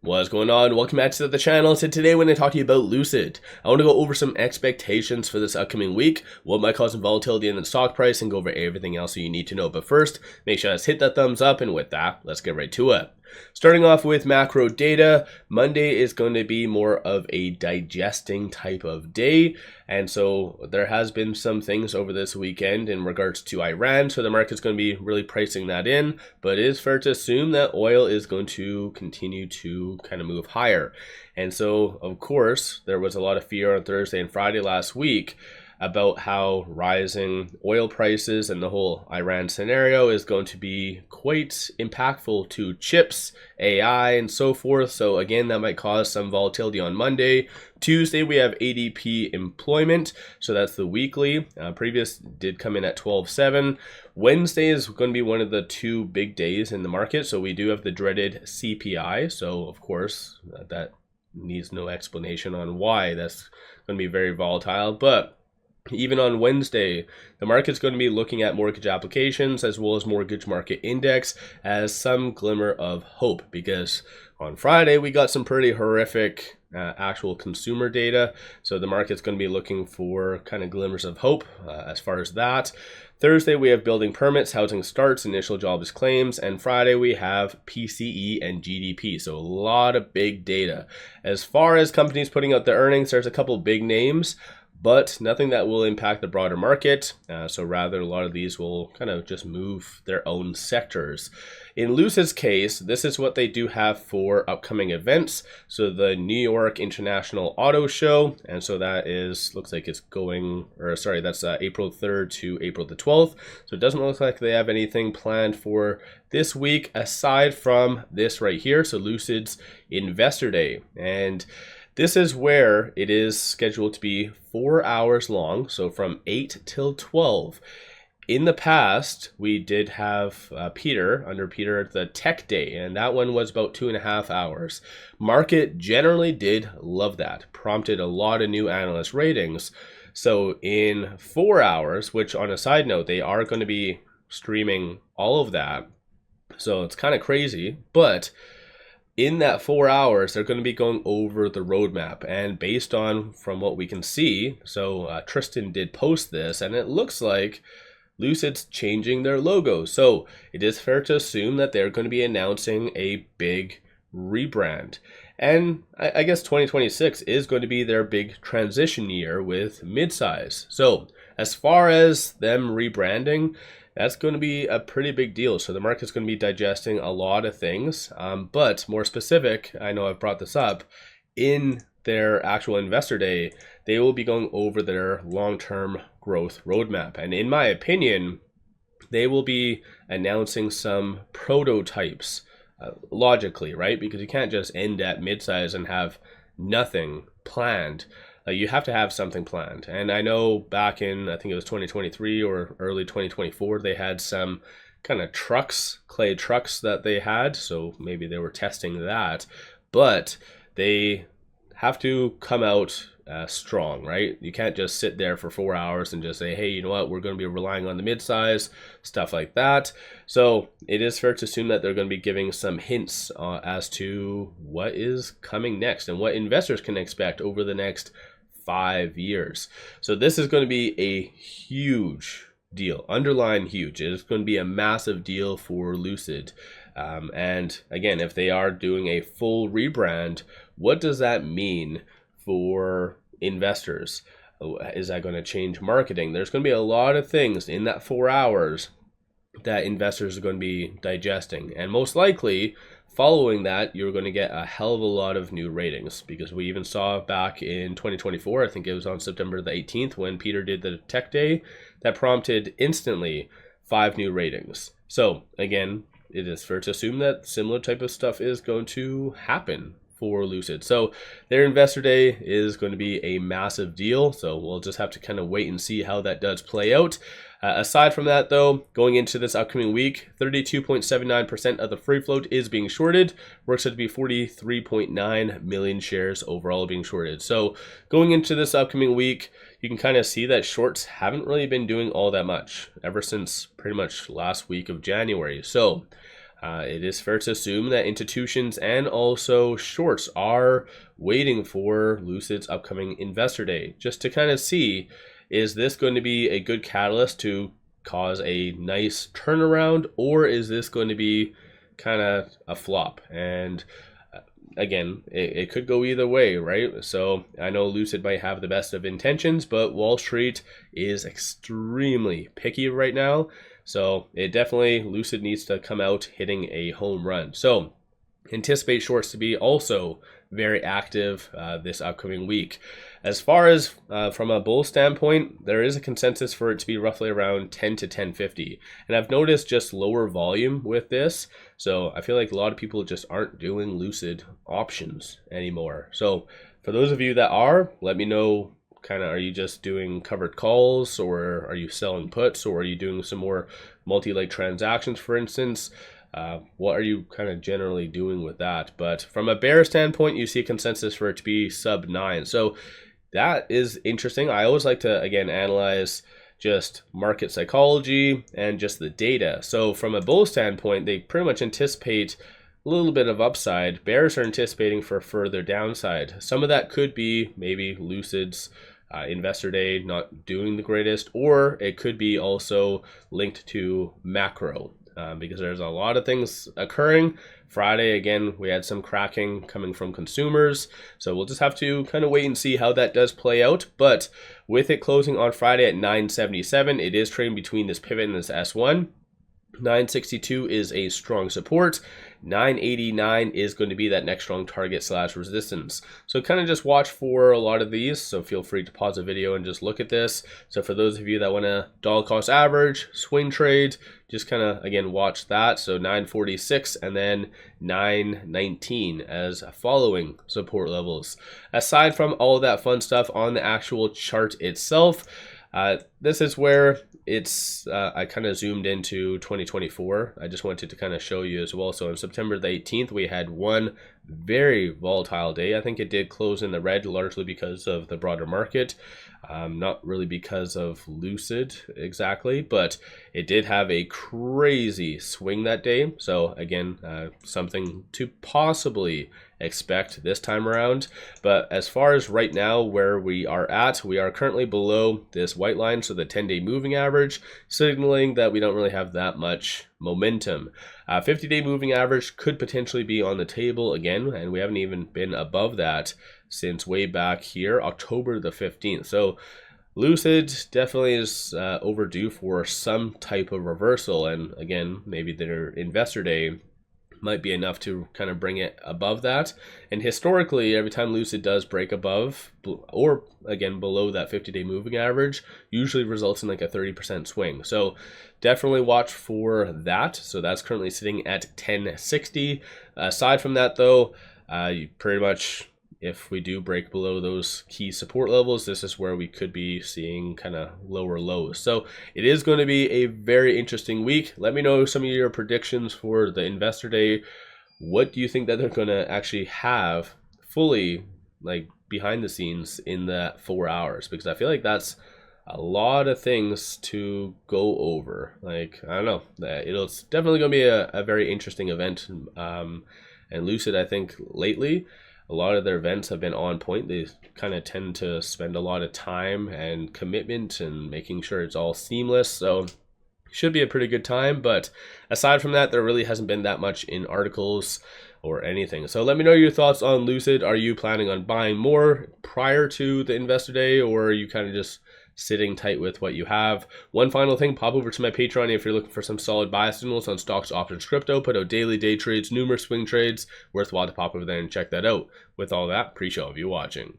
What's going on? Welcome back to the channel. So today when I talk to you about Lucid, I want to go over some expectations for this upcoming week, what might cause some volatility in the stock price, and go over everything else you need to know. But first, make sure to hit that thumbs up, and with that, let's get right to it. Starting off with macro data, Monday is going to be more of a digesting type of day. And so there has been some things over this weekend in regards to Iran. So the market's going to be really pricing that in. But it is fair to assume that oil is going to continue to kind of move higher. And so, of course, there was a lot of fear on Thursday and Friday last week about how rising oil prices and the whole Iran scenario is going to be quite impactful to chips, AI, and so forth. So again, that might cause some volatility on Monday. Tuesday, we have ADP employment. So that's the weekly. Previous did come in at 12.7. Wednesday is going to be one of the two big days in the market. So we do have the dreaded CPI. So of course, that needs no explanation on why that's going to be very volatile. But even on Wednesday, the market's going to be looking at mortgage applications as well as mortgage market index as some glimmer of hope, because on Friday we got some pretty horrific actual consumer data. So the market's going to be looking for kind of glimmers of hope as far as that. Thursday, we have building permits, housing starts, initial jobs claims, and Friday, we have PCE and GDP. So a lot of big data. As far as companies putting out their earnings, there's a couple big names, but nothing that will impact the broader market. So rather, a lot of these will kind of just move their own sectors. In Lucid's case, this is what they do have for upcoming events. So the New York International Auto Show, and so that is, looks like it's going, or sorry, that's April 3rd to April the 12th. So it doesn't look like they have anything planned for this week aside from this right here. So Lucid's Investor Day. And this is where it is scheduled to be 4 hours long, so from 8 till 12. In the past, we did have under Peter, the Tech Day, and that one was about 2.5 hours. Market generally did love that, prompted a lot of new analyst ratings. So in 4 hours, which on a side note, they are going to be streaming all of that. So it's kind of crazy, but in that 4 hours, they're going to be going over the roadmap, and based on from what we can see, so Tristan did post this, and it looks like Lucid's changing their logo. So it is fair to assume that they're going to be announcing a big rebrand. And I guess 2026 is going to be their big transition year with midsize. So as far as them rebranding, that's going to be a pretty big deal. So the market's going to be digesting a lot of things, but more specific, I know I've brought this up, in their actual investor day, they will be going over their long-term growth roadmap. And in my opinion, they will be announcing some prototypes logically, right? Because you can't just end at midsize and have nothing planned. You have to have something planned. And I know back in, I think it was 2023 or early 2024, they had some kind of trucks, clay trucks that they had. So maybe they were testing that. But they have to come out strong, right? You can't just sit there for 4 hours and just say, hey, you know what, we're going to be relying on the midsize, stuff like that. So it is fair to assume that they're going to be giving some hints as to what is coming next and what investors can expect over the next 5 years. So this is going to be a huge deal, underline huge. It's going to be a massive deal for Lucid. And again, if they are doing a full rebrand, what does that mean for investors? Is that going to change marketing? There's going to be a lot of things in that 4 hours that investors are going to be digesting. And most likely, following that, you're going to get a hell of a lot of new ratings, because we even saw back in 2024, I think it was on September the 18th, when Peter did the Tech Day, that prompted instantly 5 new ratings. So again, it is fair to assume that similar type of stuff is going to happen for Lucid. So their investor day is going to be a massive deal. So we'll just have to kind of wait and see how that does play out. Aside from that, though, going into this upcoming week, 32.79% of the free float is being shorted. Works out to be 43.9 million shares overall being shorted. So going into this upcoming week, you can kind of see that shorts haven't really been doing all that much ever since pretty much last week of January. So it is fair to assume that institutions and also shorts are waiting for Lucid's upcoming investor day, just to kind of see, is this going to be a good catalyst to cause a nice turnaround, or is this going to be kind of a flop? And again, it could go either way, right? So I know Lucid might have the best of intentions, but Wall Street is extremely picky right now. So it definitely, Lucid needs to come out hitting a home run. So anticipate shorts to be also very active this upcoming week. As far as from a bull standpoint, there is a consensus for it to be roughly around 10 to 1050. And I've noticed just lower volume with this. So I feel like a lot of people just aren't doing Lucid options anymore. So for those of you that are, let me know, kind of, are you just doing covered calls, or are you selling puts, or are you doing some more multi-leg transactions, for instance? What are you kind of generally doing with that? But from a bear standpoint, you see a consensus for it to be sub 9. So that is interesting. I always like to, again, analyze just market psychology and just the data. So from a bull standpoint, they pretty much anticipate a little bit of upside. Bears are anticipating for further downside. Some of that could be maybe Lucid's investor day not doing the greatest, or it could be also linked to macro. Because there's a lot of things occurring. Friday, again, we had some cracking coming from consumers. So we'll just have to kind of wait and see how that does play out. But with it closing on Friday at 977, it is trading between this pivot and this S1. 962 is a strong support. 989 is going to be that next strong target / resistance. So kind of just watch for a lot of these. So feel free to pause the video and just look at this. So for those of you that want to dollar cost average, swing trade, just kind of, again, watch that. So 946 and then 919 as following support levels. Aside from all of that fun stuff on the actual chart itself, this is where it's I kind of zoomed into 2024. I just wanted to kind of show you as well. So on September the 18th, we had one very volatile day. I think it did close in the red, largely because of the broader market, not really because of Lucid exactly, but it did have a crazy swing that day. So again, something to possibly expect this time around. But as far as right now where we are currently below this white line, so the 10-day moving average, signaling that we don't really have that much momentum. 50-day moving average could potentially be on the table again, and we haven't even been above that since way back here, October the 15th. So Lucid definitely is overdue for some type of reversal, and again, maybe their investor day might be enough to kind of bring it above that. And historically, every time Lucid does break above or again below that 50-day moving average, usually results in like a 30% swing. So definitely watch for that. So that's currently sitting at 1060. Aside from that though, you pretty much, if we do break below those key support levels, this is where we could be seeing kind of lower lows. So it is going to be a very interesting week. Let me know some of your predictions for the investor day. What do you think that they're going to actually have fully, like, behind the scenes in that 4 hours? Because I feel like that's a lot of things to go over. Like, I don't know, it's definitely going to be a very interesting event. And Lucid, I think lately, a lot of their events have been on point. They kind of tend to spend a lot of time and commitment and making sure it's all seamless. So should be a pretty good time. But aside from that, there really hasn't been that much in articles or anything. So let me know your thoughts on Lucid. Are you planning on buying more prior to the investor day, or are you kind of just sitting tight with what you have? One final thing, pop over to my Patreon if you're looking for some solid buy signals on stocks, options, crypto. Put out daily, day trades, numerous swing trades. Worthwhile to pop over there and check that out. With all that, appreciate all of you watching.